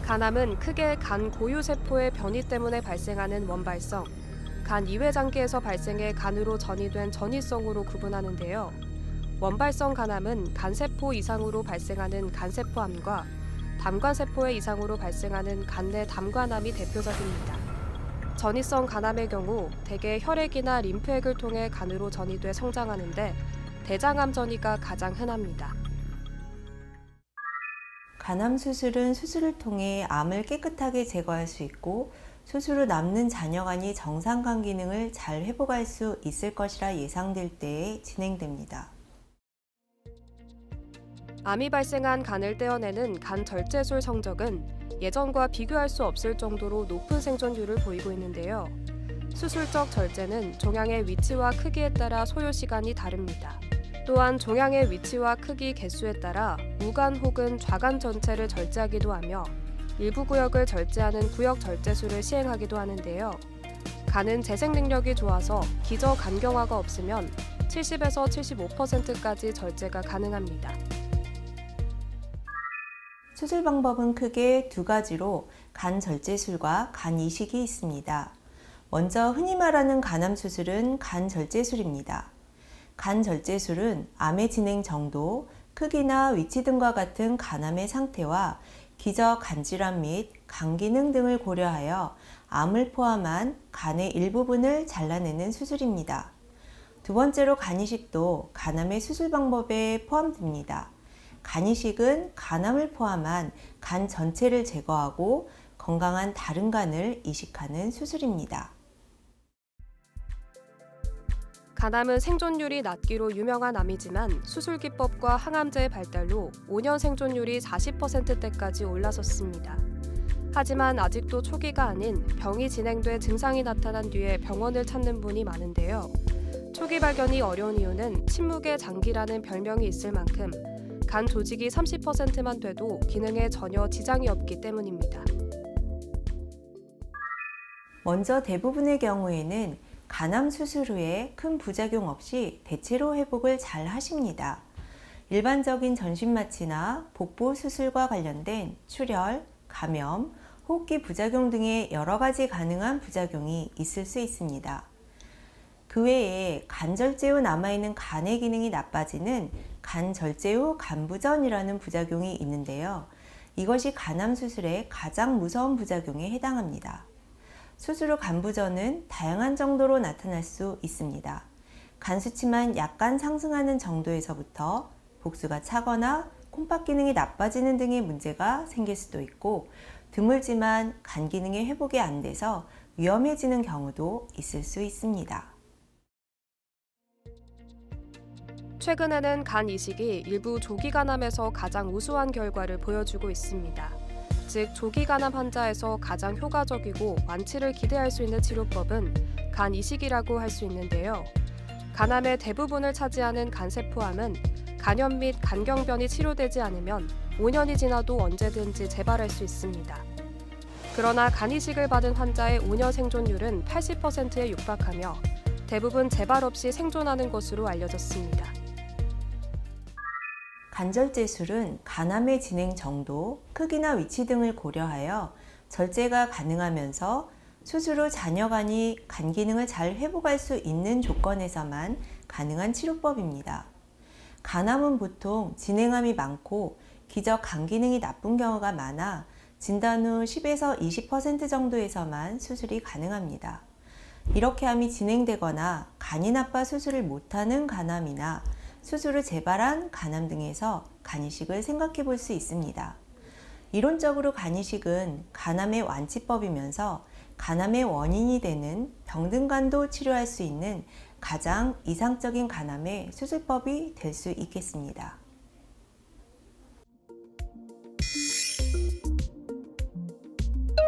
간암은 크게 간 고유세포의 변이 때문에 발생하는 원발성, 간 이외장기에서 발생해 간으로 전이된 전이성으로 구분하는데요. 원발성 간암은 간세포 이상으로 발생하는 간세포암과 담관세포의 이상으로 발생하는 간내 담관암이 대표적입니다. 전이성 간암의 경우 대개 혈액이나 림프액을 통해 간으로 전이돼 성장하는데 대장암 전이가 가장 흔합니다. 간암 수술은 수술을 통해 암을 깨끗하게 제거할 수 있고 수술 후 남는 잔여간이 정상 간 기능을 잘 회복할 수 있을 것이라 예상될 때에 진행됩니다. 암이 발생한 간을 떼어내는 간 절제술 성적은 예전과 비교할 수 없을 정도로 높은 생존율을 보이고 있는데요. 수술적 절제는 종양의 위치와 크기에 따라 소요 시간이 다릅니다. 또한 종양의 위치와 크기 개수에 따라 우간 혹은 좌간 전체를 절제하기도 하며 일부 구역을 절제하는 구역 절제술을 시행하기도 하는데요. 간은 재생 능력이 좋아서 기저 간경화가 없으면 70에서 75%까지 절제가 가능합니다. 수술 방법은 크게 두 가지로 간 절제술과 간 이식이 있습니다. 먼저 흔히 말하는 간암 수술은 간 절제술입니다. 간 절제술은 암의 진행 정도, 크기나 위치 등과 같은 간암의 상태와 기저 간질환 및 간 기능 등을 고려하여 암을 포함한 간의 일부분을 잘라내는 수술입니다. 두 번째로 간 이식도 간암의 수술 방법에 포함됩니다. 간 이식은 간암을 포함한 간 전체를 제거하고 건강한 다른 간을 이식하는 수술입니다. 간암은 생존율이 낮기로 유명한 암이지만 수술 기법과 항암제의 발달로 5년 생존율이 40%대까지 올라섰습니다. 하지만 아직도 초기가 아닌 병이 진행돼 증상이 나타난 뒤에 병원을 찾는 분이 많은데요. 초기 발견이 어려운 이유는 침묵의 장기라는 별명이 있을 만큼 간 조직이 30%만 돼도 기능에 전혀 지장이 없기 때문입니다. 먼저 대부분의 경우에는 간암 수술 후에 큰 부작용 없이 대체로 회복을 잘 하십니다. 일반적인 전신마취나 복부 수술과 관련된 출혈, 감염, 호흡기 부작용 등의 여러 가지 가능한 부작용이 있을 수 있습니다. 그 외에 간 절제 후 남아있는 간의 기능이 나빠지는 간 절제 후 간부전이라는 부작용이 있는데요. 이것이 간암 수술의 가장 무서운 부작용에 해당합니다. 수술 후 간부전은 다양한 정도로 나타날 수 있습니다. 간 수치만 약간 상승하는 정도에서부터 복수가 차거나 콩팥 기능이 나빠지는 등의 문제가 생길 수도 있고 드물지만 간 기능의 회복이 안 돼서 위험해지는 경우도 있을 수 있습니다. 최근에는 간 이식이 일부 조기 간암에서 가장 우수한 결과를 보여주고 있습니다. 즉 조기 간암 환자에서 가장 효과적이고 완치를 기대할 수 있는 치료법은 간 이식이라고 할 수 있는데요. 간암의 대부분을 차지하는 간세포암은 간염 및 간경변이 치료되지 않으면 5년이 지나도 언제든지 재발할 수 있습니다. 그러나 간 이식을 받은 환자의 5년 생존율은 80%에 육박하며 대부분 재발 없이 생존하는 것으로 알려졌습니다. 간절제술은 간암의 진행 정도, 크기나 위치 등을 고려하여 절제가 가능하면서 수술 후 잔여간이 간 기능을 잘 회복할 수 있는 조건에서만 가능한 치료법입니다. 간암은 보통 진행암이 많고 기저 간 기능이 나쁜 경우가 많아 진단 후 10에서 20% 정도에서만 수술이 가능합니다. 이렇게 암이 진행되거나 간이 나빠 수술을 못하는 간암이나 수술 후 재발한 간암 등에서 간이식을 생각해 볼 수 있습니다. 이론적으로 간이식은 간암의 완치법이면서 간암의 원인이 되는 병든간도 치료할 수 있는 가장 이상적인 간암의 수술법이 될 수 있겠습니다.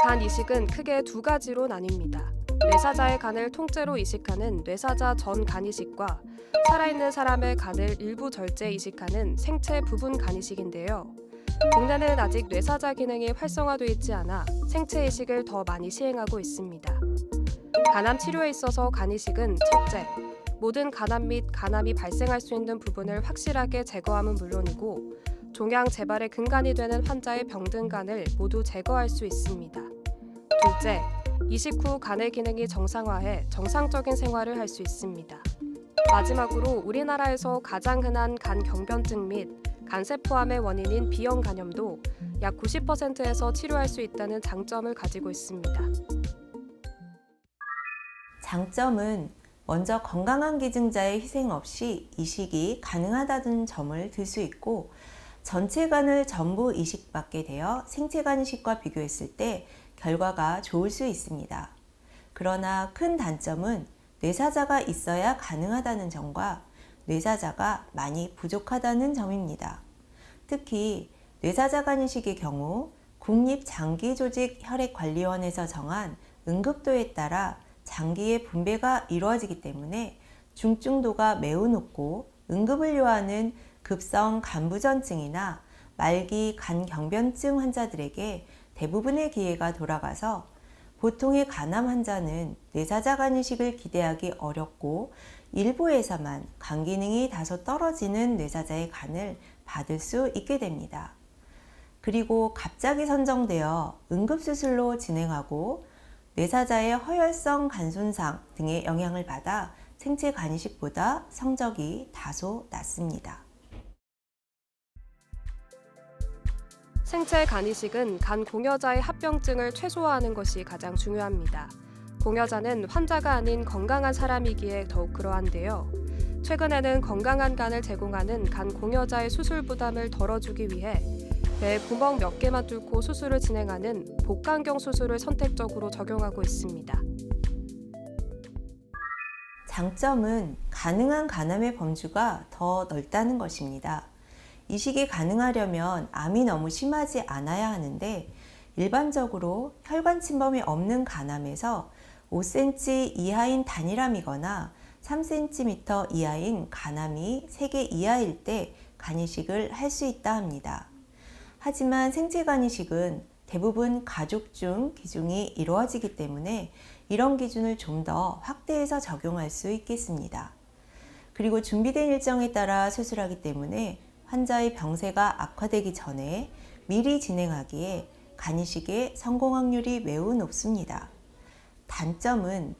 간 이식은 크게 두 가지로 나뉩니다. 뇌사자의 간을 통째로 이식하는 뇌사자 전 간 이식과 살아있는 사람의 간을 일부 절제 이식하는 생체 부분 간 이식인데요. 국내는 아직 뇌사자 기능이 활성화되어 있지 않아 생체 이식을 더 많이 시행하고 있습니다. 간암 치료에 있어서 간 이식은 첫째, 모든 간암 및 간암이 발생할 수 있는 부분을 확실하게 제거함은 물론이고 종양 재발의 근간이 되는 환자의 병든간을 모두 제거할 수 있습니다. 둘째, 이식 후 간의 기능이 정상화해 정상적인 생활을 할 수 있습니다. 마지막으로 우리나라에서 가장 흔한 간 경변증 및 간세포암의 원인인 비형 간염도 약 90%에서 치료할 수 있다는 장점을 가지고 있습니다. 장점은 먼저 건강한 기증자의 희생 없이 이식이 가능하다는 점을 들 수 있고, 전체 간을 전부 이식받게 되어 생체 간 이식과 비교했을 때 결과가 좋을 수 있습니다. 그러나 큰 단점은 뇌사자가 있어야 가능하다는 점과 뇌사자가 많이 부족하다는 점입니다. 특히 뇌사자 간 이식의 경우 국립장기조직혈액관리원에서 정한 응급도에 따라 장기의 분배가 이루어지기 때문에 중증도가 매우 높고 응급을 요하는 급성 간부전증이나 말기 간경변증 환자들에게 대부분의 기회가 돌아가서 보통의 간암 환자는 뇌사자 간 이식을 기대하기 어렵고 일부에서만 간 기능이 다소 떨어지는 뇌사자의 간을 받을 수 있게 됩니다. 그리고 갑자기 선정되어 응급수술로 진행하고 뇌사자의 허혈성 간손상 등의 영향을 받아 생체 간 이식보다 성적이 다소 낮습니다. 생체 간 이식은 간 공여자의 합병증을 최소화하는 것이 가장 중요합니다. 공여자는 환자가 아닌 건강한 사람이기에 더욱 그러한데요. 최근에는 건강한 간을 제공하는 간 공여자의 수술 부담을 덜어주기 위해 배에 구멍 몇 개만 뚫고 수술을 진행하는 복강경 수술을 선택적으로 적용하고 있습니다. 장점은 가능한 간암의 범주가 더 넓다는 것입니다. 이식이 가능하려면 암이 너무 심하지 않아야 하는데, 일반적으로 혈관 침범이 없는 간암에서 5cm 이하인 단일암이거나 3cm 이하인 간암이 3개 이하일 때 간이식을 할 수 있다 합니다. 하지만 생체 간이식은 대부분 가족 중 기증이 이루어지기 때문에 이런 기준을 좀 더 확대해서 적용할 수 있겠습니다. 그리고 준비된 일정에 따라 수술하기 때문에 환자의 병세가 악화되기 전에 미리 진행하기에 간이식의 성공 확률이 매우 높습니다. 단점은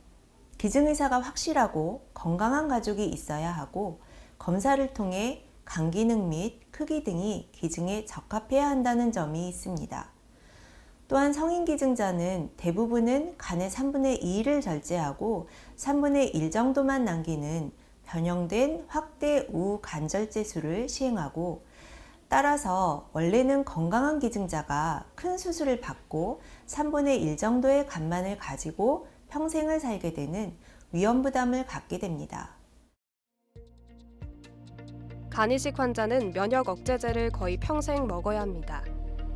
기증의사가 확실하고 건강한 가족이 있어야 하고, 검사를 통해 간 기능 및 크기 등이 기증에 적합해야 한다는 점이 있습니다. 또한 성인 기증자는 대부분은 간의 3분의 2를 절제하고 3분의 1 정도만 남기는 변형된 확대 우간절제술을 시행하고, 따라서 원래는 건강한 기증자가 큰 수술을 받고 3분의 1 정도의 간만을 가지고 평생을 살게 되는 위험 부담을 갖게 됩니다. 간이식 환자는 면역 억제제를 거의 평생 먹어야 합니다.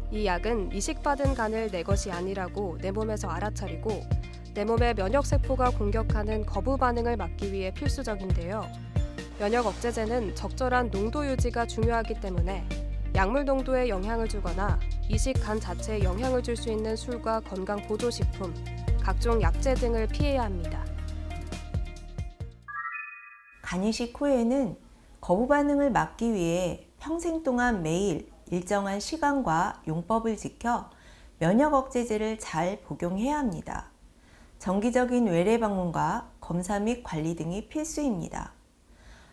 이 약은 이식받은 간을 내 것이 아니라고 내 몸에서 알아차리고 내 몸의 면역세포가 공격하는 거부 반응을 막기 위해 필수적인데요. 면역 억제제는 적절한 농도 유지가 중요하기 때문에 약물 농도에 영향을 주거나 이식 간 자체에 영향을 줄 수 있는 술과 건강 보조식품, 각종 약제 등을 피해야 합니다. 간이식 후에는 거부 반응을 막기 위해 평생 동안 매일 일정한 시간과 용법을 지켜 면역 억제제를 잘 복용해야 합니다. 정기적인 외래 방문과 검사 및 관리 등이 필수입니다.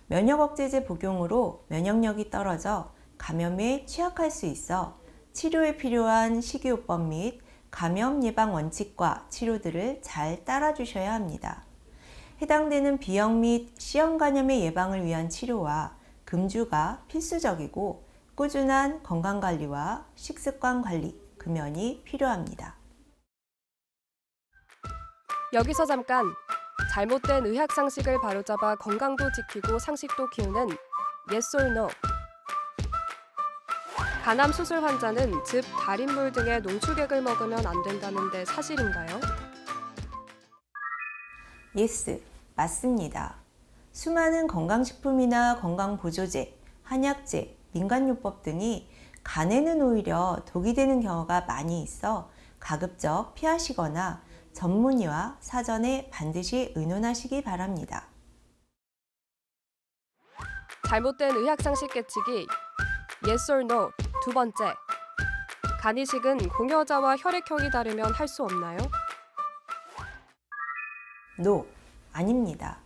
면역 억제제 복용으로 면역력이 떨어져 감염에 취약할 수 있어 치료에 필요한 식이요법 및 감염 예방 원칙과 치료들을 잘 따라주셔야 합니다. 해당되는 비형 및 C형 간염의 예방을 위한 치료와 금주가 필수적이고, 꾸준한 건강관리와 식습관 관리, 금연이 필요합니다. 여기서 잠깐! 잘못된 의학상식을 바로잡아 건강도 지키고 상식도 키우는 Yes or No. 간암 수술 환자는 즙, 달인물 등의 농축액을 먹으면 안 된다는데 사실인가요? 예스, 맞습니다. 수많은 건강식품이나 건강보조제, 한약재, 민간요법 등이 간에는 오히려 독이 되는 경우가 많이 있어 가급적 피하시거나 전문의와 사전에 반드시 의논하시기 바랍니다. 잘못된 의학상식 깨치기 Yes or No. 두 번째, 간이식은 공여자와 혈액형이 다르면 할 수 없나요? No, 아닙니다.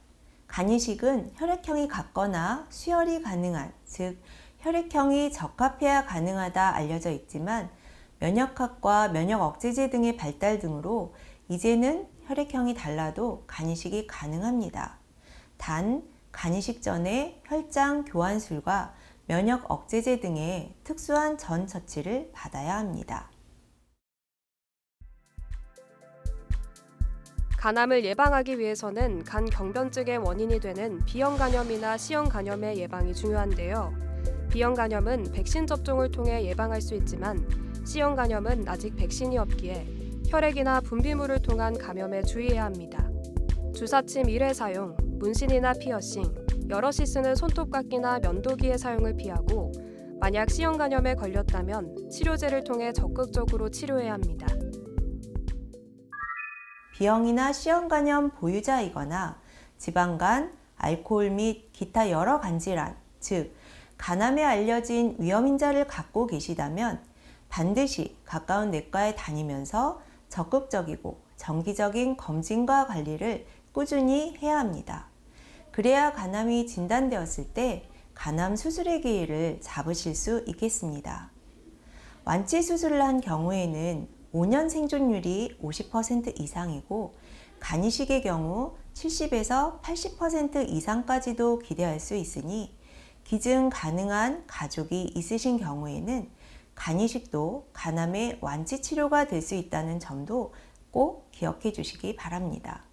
간이식은 혈액형이 같거나 수혈이 가능한, 즉 혈액형이 적합해야 가능하다 알려져 있지만 면역학과 면역 억제제 등의 발달 등으로 이제는 혈액형이 달라도 간이식이 가능합니다. 단, 간이식 전에 혈장 교환술과 면역 억제제 등의 특수한 전 처치를 받아야 합니다. 간암을 예방하기 위해서는 간 경변증의 원인이 되는 B형 간염이나 C형 간염의 예방이 중요한데요. B형 간염은 백신 접종을 통해 예방할 수 있지만 C형 간염은 아직 백신이 없기에 혈액이나 분비물을 통한 감염에 주의해야 합니다. 주사침 1회 사용, 문신이나 피어싱, 여럿이 쓰는 손톱깎이나 면도기의 사용을 피하고 만약 C형 간염에 걸렸다면 치료제를 통해 적극적으로 치료해야 합니다. B형이나 C형 간염 보유자이거나 지방간, 알코올 및 기타 여러 간 질환, 즉 간암에 알려진 위험인자를 갖고 계시다면 반드시 가까운 내과에 다니면서 적극적이고 정기적인 검진과 관리를 꾸준히 해야 합니다. 그래야 간암이 진단되었을 때 간암 수술의 기회를 잡으실 수 있겠습니다. 완치 수술을 한 경우에는 5년 생존율이 50% 이상이고 간이식의 경우 70에서 80% 이상까지도 기대할 수 있으니 기증 가능한 가족이 있으신 경우에는 간이식도 간암의 완치 치료가 될 수 있다는 점도 꼭 기억해 주시기 바랍니다.